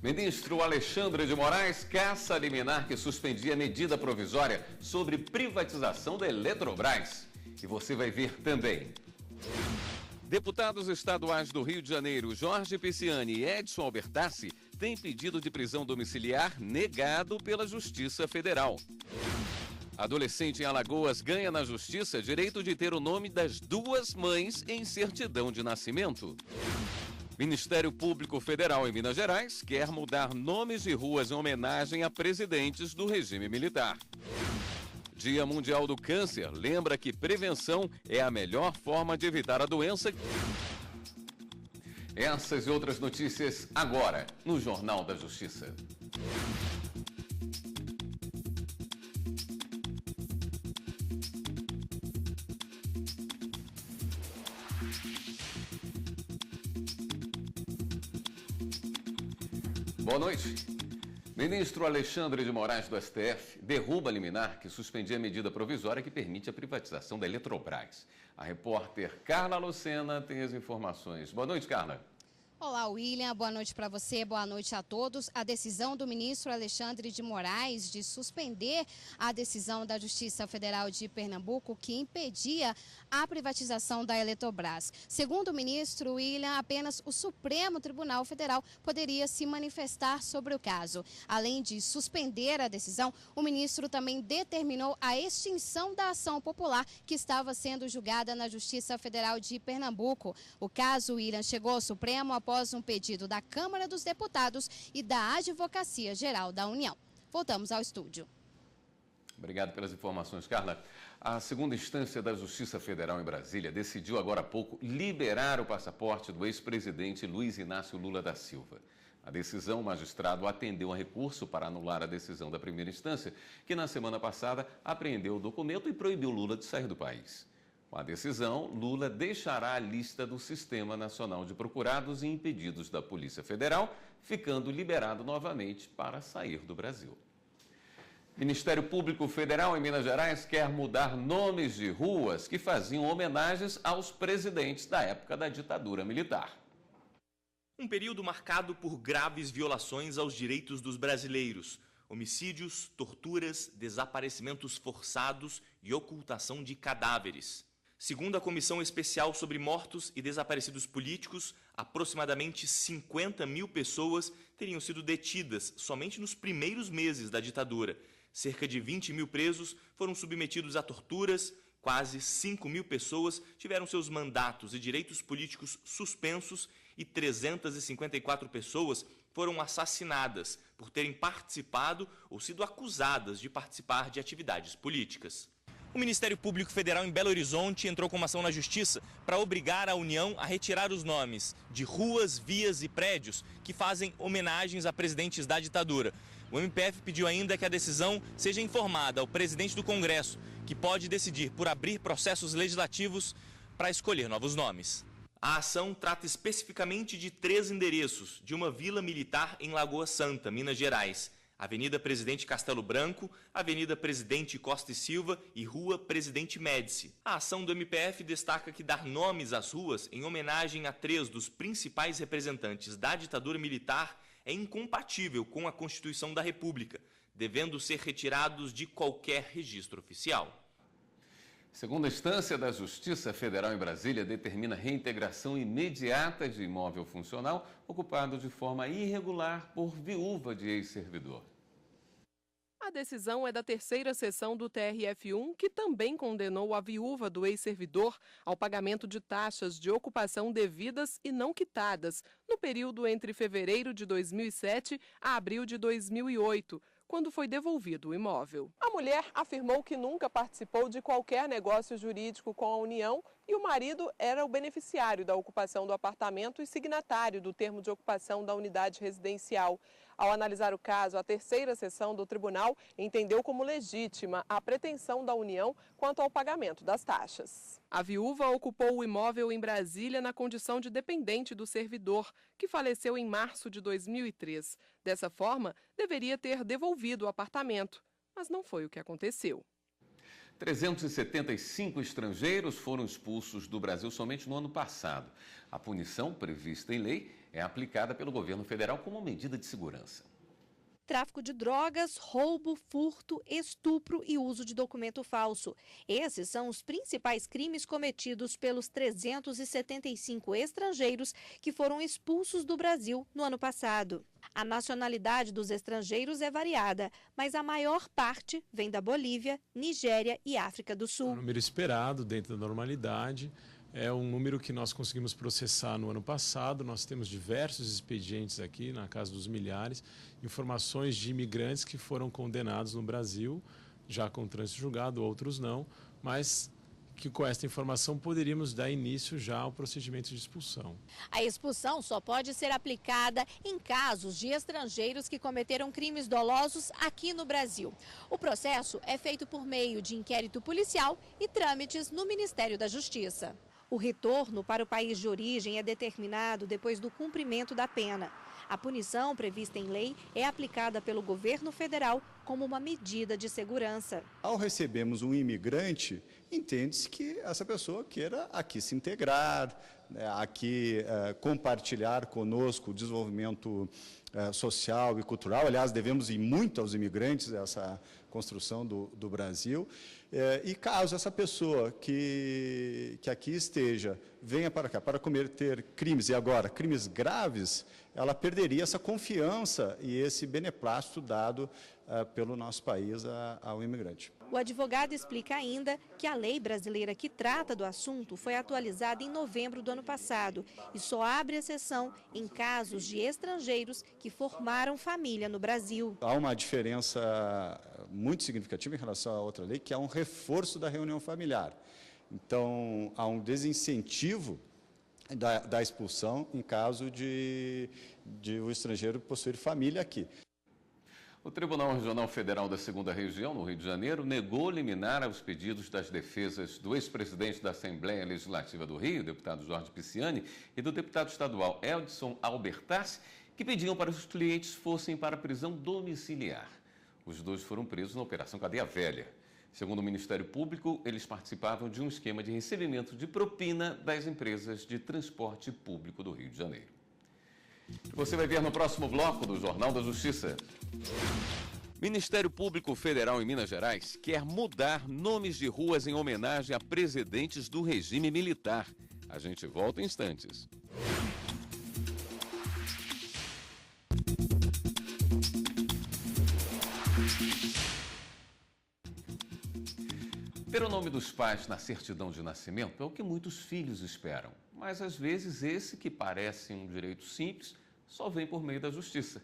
Ministro Alexandre de Moraes caça a liminar que suspendia a medida provisória sobre privatização da Eletrobras. E você vai ver também. Deputados estaduais do Rio de Janeiro, Jorge Pisciani e Edson Albertassi, têm pedido de prisão domiciliar negado pela Justiça Federal. Adolescente em Alagoas ganha na Justiça direito de ter o nome das duas mães em certidão de nascimento. Ministério Público Federal em Minas Gerais quer mudar nomes de ruas em homenagem a presidentes do regime militar. Dia Mundial do Câncer lembra que prevenção é a melhor forma de evitar a doença. Essas e outras notícias agora no Jornal da Justiça. Boa noite. Ministro Alexandre de Moraes do STF derruba a liminar que suspendia a medida provisória que permite a privatização da Eletrobras. A repórter Carla Lucena tem as informações. Boa noite, Carla. Olá, William. Boa noite para você, boa noite a todos. A decisão do ministro Alexandre de Moraes de suspender a decisão da Justiça Federal de Pernambuco que impedia a privatização da Eletrobras. Segundo o ministro William, apenas o Supremo Tribunal Federal poderia se manifestar sobre o caso. Além de suspender a decisão, o ministro também determinou a extinção da ação popular que estava sendo julgada na Justiça Federal de Pernambuco. O caso, William, chegou ao Supremo após um pedido da Câmara dos Deputados e da Advocacia Geral da União. Voltamos ao estúdio. Obrigado pelas informações, Carla. A segunda instância da Justiça Federal em Brasília decidiu agora há pouco liberar o passaporte do ex-presidente Luiz Inácio Lula da Silva. A decisão, o magistrado atendeu a recurso para anular a decisão da primeira instância, que na semana passada apreendeu o documento e proibiu Lula de sair do país. Com a decisão, Lula deixará a lista do Sistema Nacional de Procurados e Impedidos da Polícia Federal, ficando liberado novamente para sair do Brasil. Ministério Público Federal em Minas Gerais quer mudar nomes de ruas que faziam homenagens aos presidentes da época da ditadura militar. Um período marcado por graves violações aos direitos dos brasileiros. Homicídios, torturas, desaparecimentos forçados e ocultação de cadáveres. Segundo a Comissão Especial sobre Mortos e Desaparecidos Políticos, aproximadamente 50 mil pessoas teriam sido detidas somente nos primeiros meses da ditadura. Cerca de 20 mil presos foram submetidos a torturas, quase 5 mil pessoas tiveram seus mandatos e direitos políticos suspensos e 354 pessoas foram assassinadas por terem participado ou sido acusadas de participar de atividades políticas. O Ministério Público Federal em Belo Horizonte entrou com uma ação na Justiça para obrigar a União a retirar os nomes de ruas, vias e prédios que fazem homenagens a presidentes da ditadura. O MPF pediu ainda que a decisão seja informada ao presidente do Congresso, que pode decidir por abrir processos legislativos para escolher novos nomes. A ação trata especificamente de 3 endereços de uma vila militar em Lagoa Santa, Minas Gerais. Avenida Presidente Castelo Branco, Avenida Presidente Costa e Silva e Rua Presidente Médici. A ação do MPF destaca que dar nomes às ruas em homenagem a 3 dos principais representantes da ditadura militar é incompatível com a Constituição da República, devendo ser retirados de qualquer registro oficial. Segunda instância da Justiça Federal em Brasília determina reintegração imediata de imóvel funcional ocupado de forma irregular por viúva de ex-servidor. A decisão é da terceira sessão do TRF1, que também condenou a viúva do ex-servidor ao pagamento de taxas de ocupação devidas e não quitadas no período entre fevereiro de 2007 a abril de 2008, quando foi devolvido o imóvel. A mulher afirmou que nunca participou de qualquer negócio jurídico com a União e o marido era o beneficiário da ocupação do apartamento e signatário do termo de ocupação da unidade residencial. Ao analisar o caso, a terceira sessão do tribunal entendeu como legítima a pretensão da União quanto ao pagamento das taxas. A viúva ocupou o imóvel em Brasília na condição de dependente do servidor, que faleceu em março de 2003. Dessa forma, deveria ter devolvido o apartamento, mas não foi o que aconteceu. 375 estrangeiros foram expulsos do Brasil somente no ano passado. A punição prevista em lei é aplicada pelo governo federal como medida de segurança. Tráfico de drogas, roubo, furto, estupro e uso de documento falso. Esses são os principais crimes cometidos pelos 375 estrangeiros que foram expulsos do Brasil no ano passado. A nacionalidade dos estrangeiros é variada, mas a maior parte vem da Bolívia, Nigéria e África do Sul. É um número esperado, dentro da normalidade. É um número que nós conseguimos processar no ano passado. Nós temos diversos expedientes aqui, na casa dos milhares, informações de imigrantes que foram condenados no Brasil, já com trânsito julgado, outros não, mas que com esta informação poderíamos dar início já ao procedimento de expulsão. A expulsão só pode ser aplicada em casos de estrangeiros que cometeram crimes dolosos aqui no Brasil. O processo é feito por meio de inquérito policial e trâmites no Ministério da Justiça. O retorno para o país de origem é determinado depois do cumprimento da pena. A punição prevista em lei é aplicada pelo governo federal como uma medida de segurança. Ao recebermos um imigrante, entende-se que essa pessoa queira aqui se integrar, aqui compartilhar conosco o desenvolvimento social e cultural. Aliás, devemos ir muito aos imigrantes, essa construção do Brasil. E caso essa pessoa que aqui esteja venha para cá para cometer crimes, e agora crimes graves, ela perderia essa confiança e esse beneplácito dado pelo nosso país ao imigrante. O advogado explica ainda que a lei brasileira que trata do assunto foi atualizada em novembro do ano passado e só abre exceção em casos de estrangeiros que formaram família no Brasil. Há uma diferença muito significativa em relação à outra lei, que é um reforço da reunião familiar. Então, há um desincentivo da expulsão em caso de o estrangeiro possuir família aqui. O Tribunal Regional Federal da 2ª Região, no Rio de Janeiro, negou liminar aos pedidos das defesas do ex-presidente da Assembleia Legislativa do Rio, deputado Jorge Pisciani, e do deputado estadual Edson Albertassi, que pediam para que os clientes fossem para a prisão domiciliar. Os dois foram presos na Operação Cadeia Velha. Segundo o Ministério Público, eles participavam de um esquema de recebimento de propina das empresas de transporte público do Rio de Janeiro. Você vai ver no próximo bloco do Jornal da Justiça. Ministério Público Federal em Minas Gerais quer mudar nomes de ruas em homenagem a presidentes do regime militar. A gente volta em instantes. Ter o nome dos pais na certidão de nascimento é o que muitos filhos esperam. Mas, às vezes, esse que parece um direito simples só vem por meio da justiça.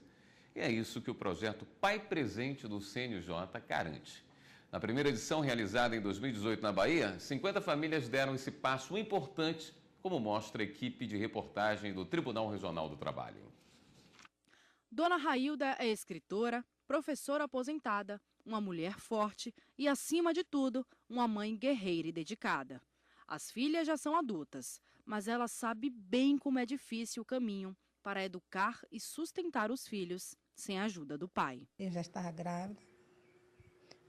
E é isso que o projeto Pai Presente do CNJ garante. Na primeira edição, realizada em 2018 na Bahia, 50 famílias deram esse passo importante, como mostra a equipe de reportagem do Tribunal Regional do Trabalho. Dona Railda é escritora, professora aposentada, uma mulher forte e, acima de tudo, uma mãe guerreira e dedicada. As filhas já são adultas, mas ela sabe bem como é difícil o caminho para educar e sustentar os filhos sem a ajuda do pai. Eu já estava grávida.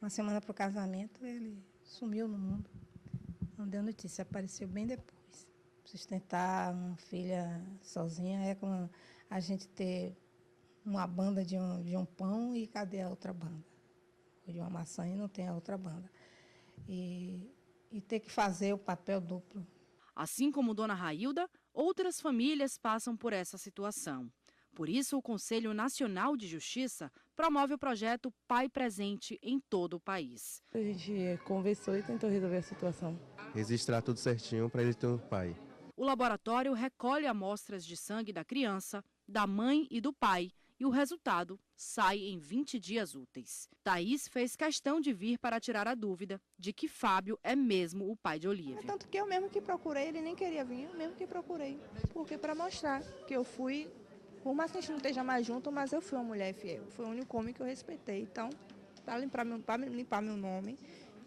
Uma semana para o casamento, ele sumiu no mundo. Não deu notícia, apareceu bem depois. Sustentar uma filha sozinha é como a gente ter uma banda de um pão e cadê a outra banda? Ou de uma maçã e não tem a outra banda. E ter que fazer o papel duplo. Assim como Dona Railda, outras famílias passam por essa situação. Por isso, o Conselho Nacional de Justiça promove o projeto Pai Presente em todo o país. A gente conversou e tentou resolver a situação. Registrar tudo certinho para ele ter um pai. O laboratório recolhe amostras de sangue da criança, da mãe e do pai, e o resultado sai em 20 dias úteis. Thaís fez questão de vir para tirar a dúvida de que Fábio é mesmo o pai de Olívia. Tanto que eu mesmo que procurei, ele nem queria vir, eu mesmo que procurei. Porque para mostrar que eu fui, por mais que a gente não esteja mais junto, mas eu fui uma mulher fiel. Foi o único homem que eu respeitei. Então, para limpar meu nome,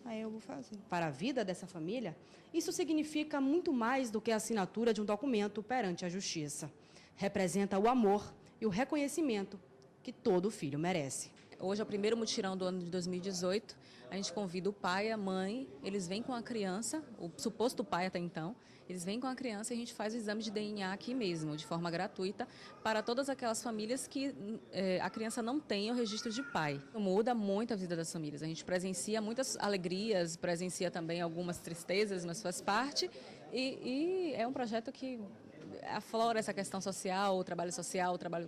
aí eu vou fazer. Para a vida dessa família, isso significa muito mais do que a assinatura de um documento perante a justiça. Representa o amor e o reconhecimento que todo filho merece. Hoje é o primeiro mutirão do ano de 2018. A gente convida o pai, a mãe, eles vêm com a criança, o suposto pai até então, eles vêm com a criança e a gente faz o exame de DNA aqui mesmo, de forma gratuita, para todas aquelas famílias que a criança não tem o registro de pai. Muda muito a vida das famílias. A gente presencia muitas alegrias, presencia também algumas tristezas, mas faz parte. E é um projeto que aflora essa questão social, o trabalho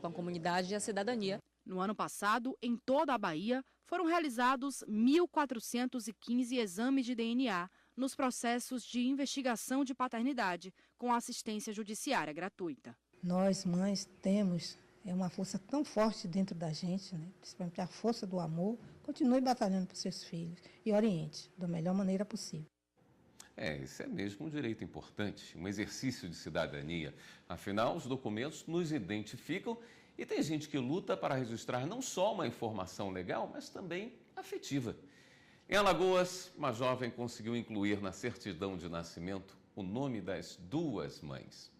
com a comunidade e a cidadania. No ano passado, em toda a Bahia, foram realizados 1.415 exames de DNA nos processos de investigação de paternidade, com assistência judiciária gratuita. Nós, mães, temos uma força tão forte dentro da gente, né? Principalmente a força do amor. Continue batalhando por seus filhos e oriente da melhor maneira possível. Esse é mesmo um direito importante, um exercício de cidadania. Afinal, os documentos nos identificam e tem gente que luta para registrar não só uma informação legal, mas também afetiva. Em Alagoas, uma jovem conseguiu incluir na certidão de nascimento o nome das duas mães.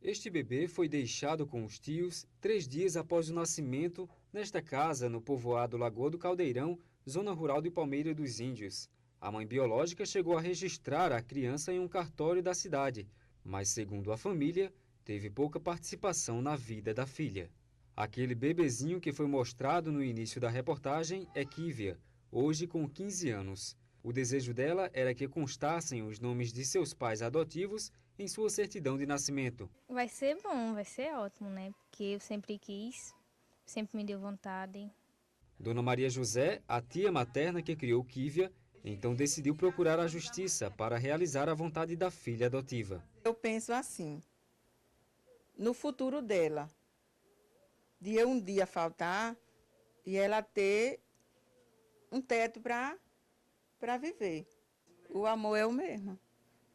Este bebê foi deixado com os tios 3 dias após o nascimento nesta casa no povoado Lagoa do Caldeirão, zona rural de Palmeira dos Índios. A mãe biológica chegou a registrar a criança em um cartório da cidade, mas, segundo a família, teve pouca participação na vida da filha. Aquele bebezinho que foi mostrado no início da reportagem é Kívia, hoje com 15 anos. O desejo dela era que constassem os nomes de seus pais adotivos em sua certidão de nascimento. Vai ser bom, vai ser ótimo, né? Porque eu sempre quis, sempre me deu vontade. Dona Maria José, a tia materna que criou Kívia, então decidiu procurar a justiça para realizar a vontade da filha adotiva. Eu penso assim, no futuro dela, de eu um dia faltar e ela ter um teto para viver. O amor é o mesmo.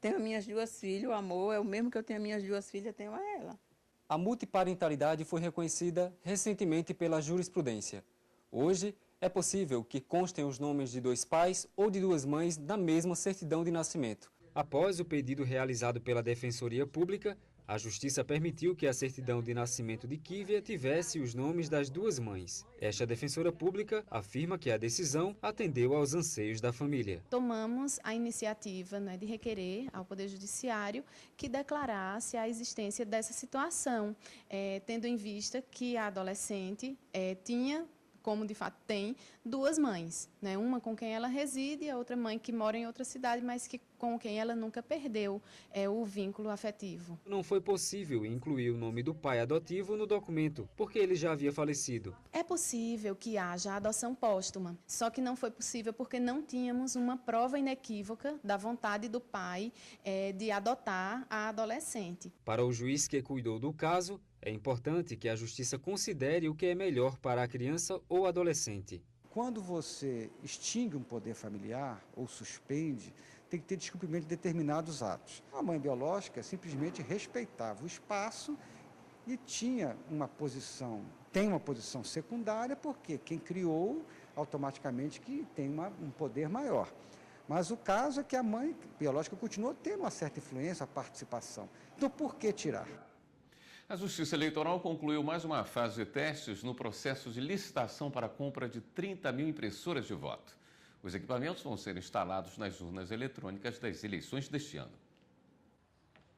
Tenho minhas 2 filhas, o amor é o mesmo que eu tenho minhas 2 filhas, tenho a ela. A multiparentalidade foi reconhecida recentemente pela jurisprudência. Hoje, é possível que constem os nomes de 2 pais ou de 2 mães na mesma certidão de nascimento. Após o pedido realizado pela Defensoria Pública, a Justiça permitiu que a certidão de nascimento de Kívia tivesse os nomes das 2 mães. Esta defensora pública afirma que a decisão atendeu aos anseios da família. Tomamos a iniciativa, de requerer ao Poder Judiciário que declarasse a existência dessa situação, tendo em vista que a adolescente tinha, como de fato tem, 2 mães, uma com quem ela reside e a outra mãe que mora em outra cidade, mas com quem ela nunca perdeu o vínculo afetivo. Não foi possível incluir o nome do pai adotivo no documento, porque ele já havia falecido. É possível que haja adoção póstuma, só que não foi possível porque não tínhamos uma prova inequívoca da vontade do pai de adotar a adolescente. Para o juiz que cuidou do caso, é importante que a Justiça considere o que é melhor para a criança ou adolescente. Quando você extingue um poder familiar ou suspende, tem que ter descumprimento de determinados atos. A mãe biológica simplesmente respeitava o espaço e tinha uma posição, tem uma posição secundária, porque quem criou automaticamente que tem um poder maior. Mas o caso é que a mãe biológica continuou tendo uma certa influência, a participação. Então, por que tirar? A Justiça Eleitoral concluiu mais uma fase de testes no processo de licitação para a compra de 30 mil impressoras de voto. Os equipamentos vão ser instalados nas urnas eletrônicas das eleições deste ano.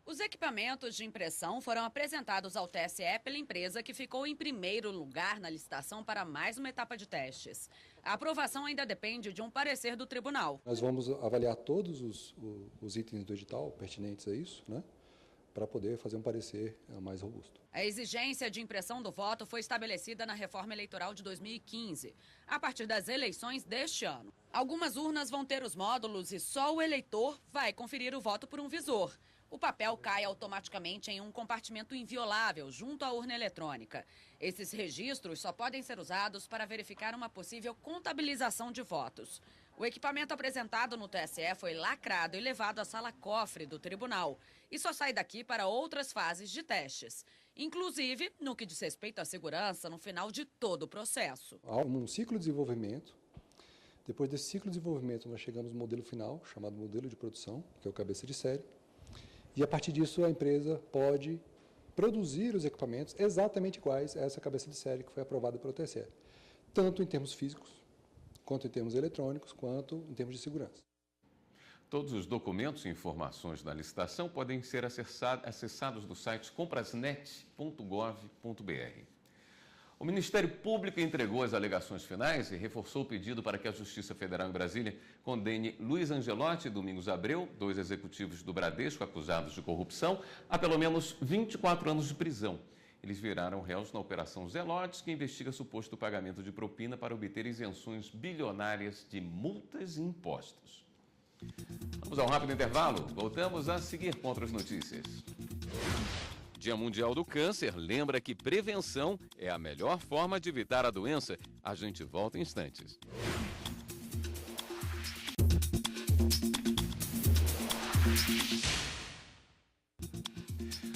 Os equipamentos de impressão foram apresentados ao TSE pela empresa que ficou em primeiro lugar na licitação para mais uma etapa de testes. A aprovação ainda depende de um parecer do tribunal. Nós vamos avaliar todos os itens do edital pertinentes a isso, para poder fazer um parecer mais robusto. A exigência de impressão do voto foi estabelecida na reforma eleitoral de 2015, a partir das eleições deste ano. Algumas urnas vão ter os módulos e só o eleitor vai conferir o voto por um visor. O papel cai automaticamente em um compartimento inviolável junto à urna eletrônica. Esses registros só podem ser usados para verificar uma possível contabilização de votos. O equipamento apresentado no TSE foi lacrado e levado à sala-cofre do tribunal e só sai daqui para outras fases de testes, inclusive no que diz respeito à segurança no final de todo o processo. Há um ciclo de desenvolvimento. Depois desse ciclo de desenvolvimento, nós chegamos no modelo final, chamado modelo de produção, que é o cabeça de série. E a partir disso, a empresa pode produzir os equipamentos exatamente iguais a essa cabeça de série que foi aprovada pelo TSE. tanto em termos físicos, quanto em termos eletrônicos, quanto em termos de segurança. Todos os documentos e informações da licitação podem ser acessados no site comprasnet.gov.br. O Ministério Público entregou as alegações finais e reforçou o pedido para que a Justiça Federal em Brasília condene Luiz Angelotti e Domingos Abreu, 2 executivos do Bradesco acusados de corrupção, a pelo menos 24 anos de prisão. Eles viraram réus na Operação Zelotes, que investiga suposto pagamento de propina para obter isenções bilionárias de multas e impostos. Vamos a um rápido intervalo. Voltamos a seguir com outras notícias. Dia Mundial do Câncer lembra que prevenção é a melhor forma de evitar a doença. A gente volta em instantes.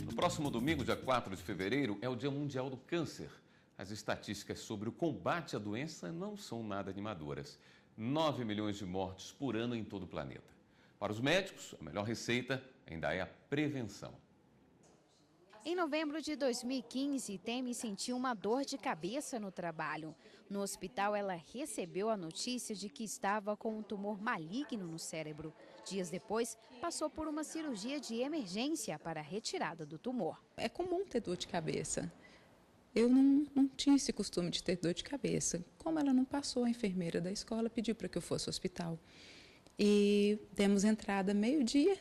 No próximo domingo, dia 4 de fevereiro, é o Dia Mundial do Câncer. As estatísticas sobre o combate à doença não são nada animadoras. 9 milhões de mortes por ano em todo o planeta. Para os médicos, a melhor receita ainda é a prevenção. Em novembro de 2015, Temi sentiu uma dor de cabeça no trabalho. No hospital, ela recebeu a notícia de que estava com um tumor maligno no cérebro. Dias depois, passou por uma cirurgia de emergência para a retirada do tumor. É comum ter dor de cabeça. Eu não tinha esse costume de ter dor de cabeça. Como ela não passou, a enfermeira da escola pediu para que eu fosse ao hospital. E demos entrada meio-dia.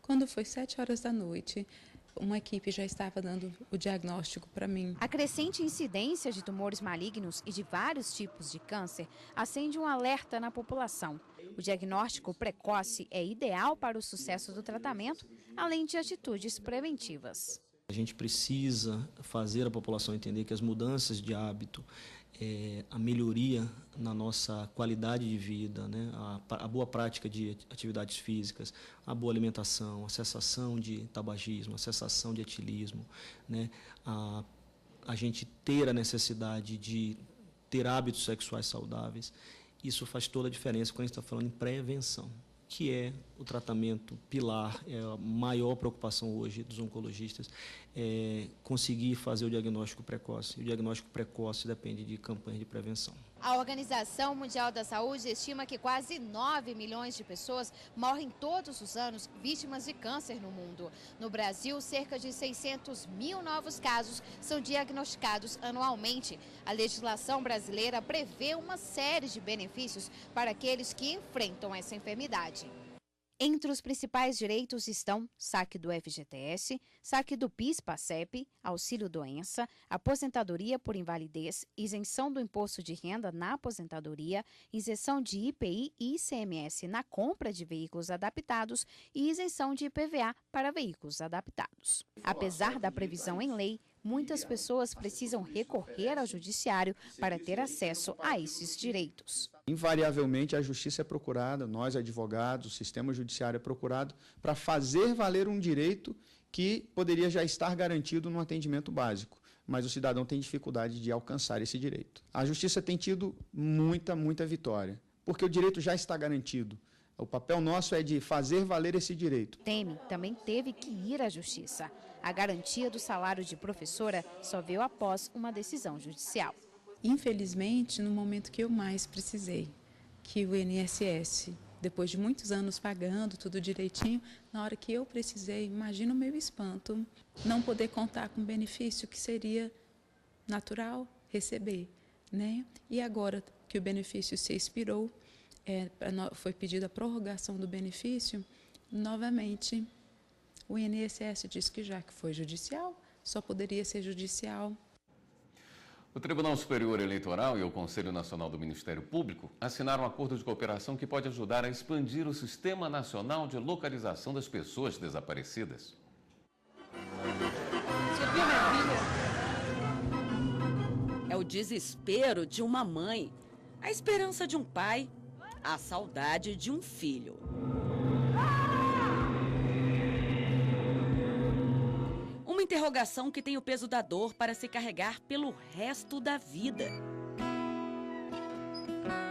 Quando foi 7 horas da noite, uma equipe já estava dando o diagnóstico para mim. A crescente incidência de tumores malignos e de vários tipos de câncer acende um alerta na população. O diagnóstico precoce é ideal para o sucesso do tratamento, além de atitudes preventivas. A gente precisa fazer a população entender que as mudanças de hábito, a melhoria na nossa qualidade de vida, né? A boa prática de atividades físicas, a boa alimentação, a cessação de tabagismo, a cessação de etilismo, né? A gente ter a necessidade de ter hábitos sexuais saudáveis, isso faz toda a diferença quando a gente está falando em prevenção, que é o tratamento pilar, é a maior preocupação hoje dos oncologistas, é conseguir fazer o diagnóstico precoce. O diagnóstico precoce depende de campanha de prevenção. A Organização Mundial da Saúde estima que quase 9 milhões de pessoas morrem todos os anos vítimas de câncer no mundo. No Brasil, cerca de 600 mil novos casos são diagnosticados anualmente. A legislação brasileira prevê uma série de benefícios para aqueles que enfrentam essa enfermidade. Entre os principais direitos estão saque do FGTS, saque do PIS/PASEP, auxílio-doença, aposentadoria por invalidez, isenção do imposto de renda na aposentadoria, isenção de IPI e ICMS na compra de veículos adaptados e isenção de IPVA para veículos adaptados. Apesar da previsão em lei, muitas pessoas precisam recorrer ao judiciário para ter acesso a esses direitos. Invariavelmente, a justiça é procurada, nós advogados, o sistema judiciário é procurado para fazer valer um direito que poderia já estar garantido no atendimento básico, mas o cidadão tem dificuldade de alcançar esse direito. A justiça tem tido muita vitória, porque o direito já está garantido. O papel nosso é de fazer valer esse direito. Temi também teve que ir à justiça. A garantia do salário de professora só veio após uma decisão judicial. Infelizmente, no momento que eu mais precisei, que o INSS, depois de muitos anos pagando tudo direitinho, na hora que eu precisei, imagina o meu espanto, não poder contar com o benefício que seria natural receber, né? E agora que o benefício se expirou, foi pedida a prorrogação do benefício, novamente o INSS disse que já que foi judicial, só poderia ser judicial. O Tribunal Superior Eleitoral e o Conselho Nacional do Ministério Público assinaram um acordo de cooperação que pode ajudar a expandir o Sistema Nacional de Localização das Pessoas Desaparecidas. É o desespero de uma mãe, a esperança de um pai, a saudade de um filho. Uma interrogação que tem o peso da dor para se carregar pelo resto da vida.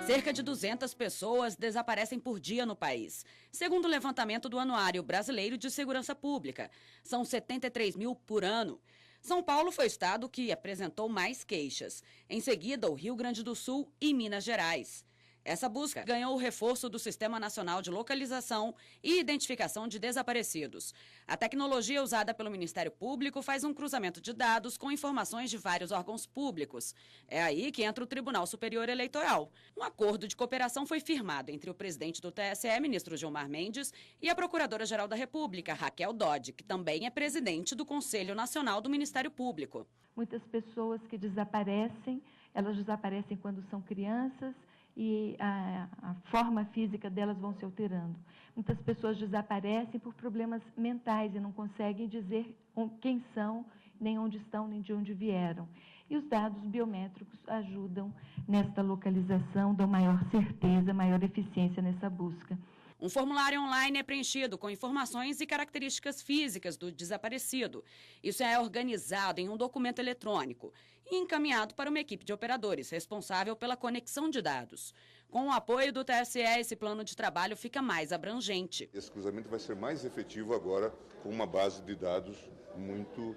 Cerca de 200 pessoas desaparecem por dia no país, segundo o levantamento do Anuário Brasileiro de Segurança Pública. São 73 mil por ano. São Paulo foi o estado que apresentou mais queixas. Em seguida, o Rio Grande do Sul e Minas Gerais. Essa busca ganhou o reforço do Sistema Nacional de Localização e Identificação de Desaparecidos. A tecnologia usada pelo Ministério Público faz um cruzamento de dados com informações de vários órgãos públicos. É aí que entra o Tribunal Superior Eleitoral. Um acordo de cooperação foi firmado entre o presidente do TSE, ministro Gilmar Mendes, e a Procuradora-Geral da República, Raquel Dodge, que também é presidente do Conselho Nacional do Ministério Público. Muitas pessoas que desaparecem, elas desaparecem quando são crianças, e a forma física delas vão se alterando. Muitas pessoas desaparecem por problemas mentais e não conseguem dizer quem são, nem onde estão, nem de onde vieram. E os dados biométricos ajudam nesta localização, dão maior certeza, maior eficiência nessa busca. Um formulário online é preenchido com informações e características físicas do desaparecido. Isso é organizado em um documento eletrônico e encaminhado para uma equipe de operadores responsável pela conexão de dados. Com o apoio do TSE, esse plano de trabalho fica mais abrangente. Esse cruzamento vai ser mais efetivo agora com uma base de dados muito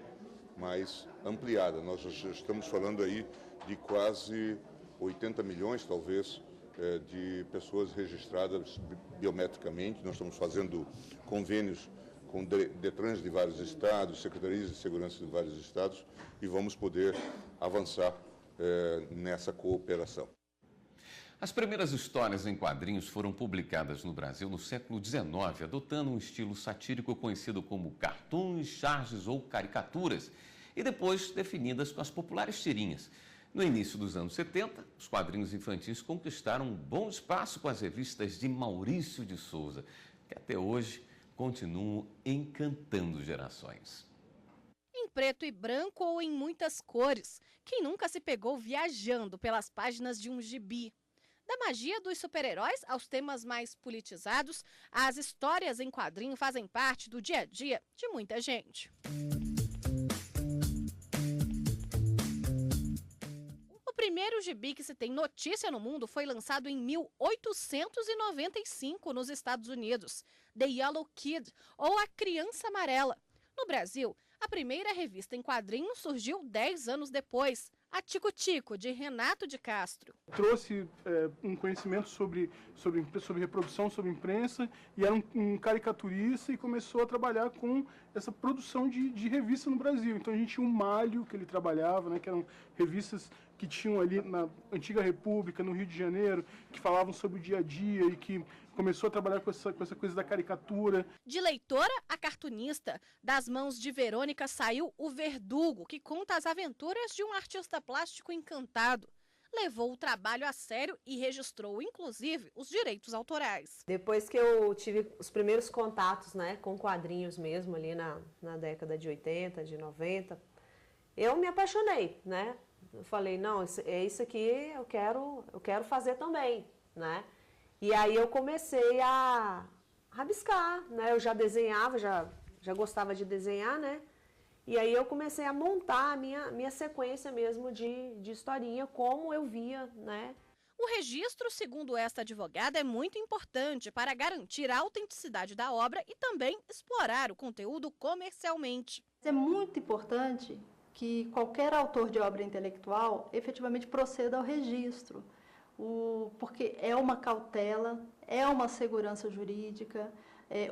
mais ampliada. Nós já estamos falando aí de quase 80 milhões, talvez, de pessoas registradas biometricamente. Nós estamos fazendo convênios com DETRANs de vários estados, secretarias de segurança de vários estados, e vamos poder avançar nessa cooperação. As primeiras histórias em quadrinhos foram publicadas no Brasil no século XIX, adotando um estilo satírico conhecido como cartoons, charges ou caricaturas, e depois definidas com as populares tirinhas. No início dos anos 70, os quadrinhos infantis conquistaram um bom espaço com as revistas de Maurício de Souza, que até hoje continuam encantando gerações. Em preto e branco ou em muitas cores, quem nunca se pegou viajando pelas páginas de um gibi? Da magia dos super-heróis aos temas mais politizados, as histórias em quadrinho fazem parte do dia a dia de muita gente. O primeiro gibi que se tem notícia no mundo foi lançado em 1895 nos Estados Unidos, The Yellow Kid, ou A Criança Amarela. No Brasil, a primeira revista em quadrinhos surgiu 10 anos depois, a Tico Tico, de Renato de Castro. Trouxe um conhecimento sobre reprodução, sobre imprensa, e era um caricaturista e começou a trabalhar com essa produção de revista no Brasil. Então a gente tinha um Malho que ele trabalhava, né, que eram revistas que tinham ali na Antiga República, no Rio de Janeiro, que falavam sobre o dia a dia e que começou a trabalhar com essa coisa da caricatura. De leitora a cartunista, das mãos de Verônica saiu O Verdugo, que conta as aventuras de um artista plástico encantado. Levou o trabalho a sério e registrou, inclusive, os direitos autorais. Depois que eu tive os primeiros contatos, né, com quadrinhos mesmo, ali na década de 80, de 90, eu me apaixonei, né? Eu falei, não, é isso aqui, eu quero fazer também, né? E aí eu comecei a rabiscar, né? Eu já desenhava, já gostava de desenhar, né? E aí eu comecei a montar a minha sequência mesmo de historinha, como eu via, né? O registro, segundo esta advogada, é muito importante para garantir a autenticidade da obra e também explorar o conteúdo comercialmente. É muito importante que qualquer autor de obra intelectual efetivamente proceda ao registro, porque é uma cautela, é uma segurança jurídica,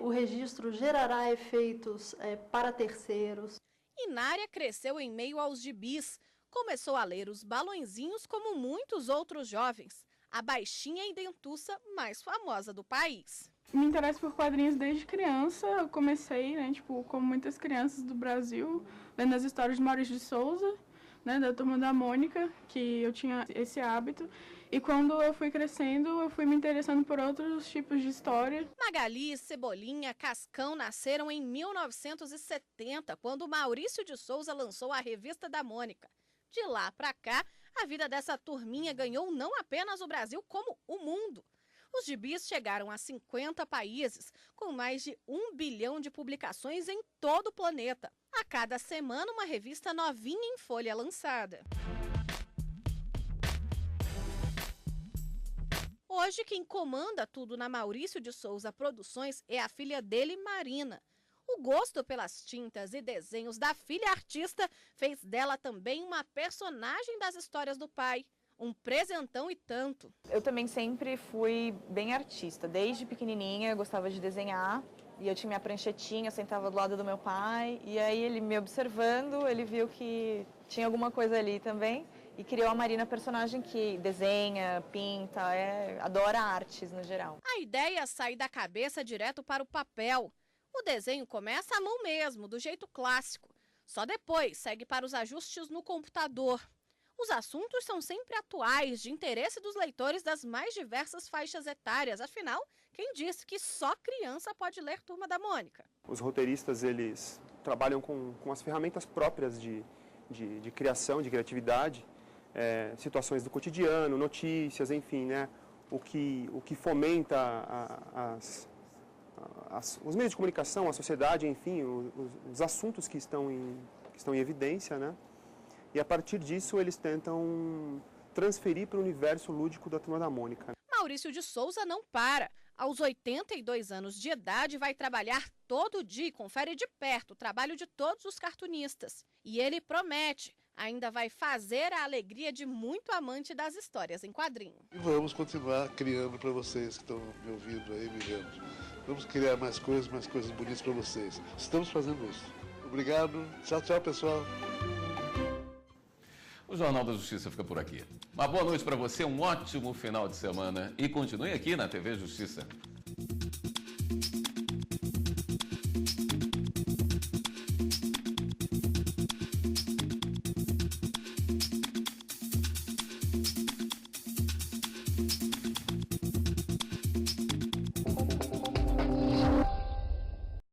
o registro gerará efeitos para terceiros. Inária cresceu em meio aos gibis, começou a ler os balõezinhos como muitos outros jovens, a baixinha e dentuça mais famosa do país. Me interesso por quadrinhos desde criança. Eu comecei, né, como muitas crianças do Brasil, lendo as histórias de Maurício de Souza, né, da Turma da Mônica, que eu tinha esse hábito. E quando eu fui crescendo, eu fui me interessando por outros tipos de história. Magali, Cebolinha, Cascão nasceram em 1970, quando Maurício de Souza lançou a Revista da Mônica. De lá para cá, a vida dessa turminha ganhou não apenas o Brasil, como o mundo. Os gibis chegaram a 50 países, com mais de 1 bilhão de publicações em todo o planeta. A cada semana, uma revista novinha em folha lançada. Hoje, quem comanda tudo na Maurício de Souza Produções é a filha dele, Marina. O gosto pelas tintas e desenhos da filha artista fez dela também uma personagem das histórias do pai. Um presentão e tanto. Eu também sempre fui bem artista. Desde pequenininha eu gostava de desenhar. E eu tinha minha pranchetinha, eu sentava do lado do meu pai. E aí ele me observando, ele viu que tinha alguma coisa ali também. E criou a Marina, personagem que desenha, pinta, adora artes no geral. A ideia sai da cabeça direto para o papel. O desenho começa à mão mesmo, do jeito clássico. Só depois segue para os ajustes no computador. Os assuntos são sempre atuais, de interesse dos leitores das mais diversas faixas etárias. Afinal, quem disse que só criança pode ler Turma da Mônica? Os roteiristas, eles trabalham com as ferramentas próprias de criação, de criatividade, situações do cotidiano, notícias, enfim, né? O que fomenta os meios de comunicação, a sociedade, enfim, os assuntos que estão em evidência, né? E a partir disso eles tentam transferir para o universo lúdico da Turma da Mônica. Maurício de Souza não para. Aos 82 anos de idade vai trabalhar todo dia e confere de perto o trabalho de todos os cartunistas. E ele promete, ainda vai fazer a alegria de muito amante das histórias em quadrinho. E vamos continuar criando para vocês que estão me ouvindo aí, me vendo. Vamos criar mais coisas bonitas para vocês. Estamos fazendo isso. Obrigado. Tchau, tchau, pessoal. O Jornal da Justiça fica por aqui. Uma boa noite para você, um ótimo final de semana e continue aqui na TV Justiça.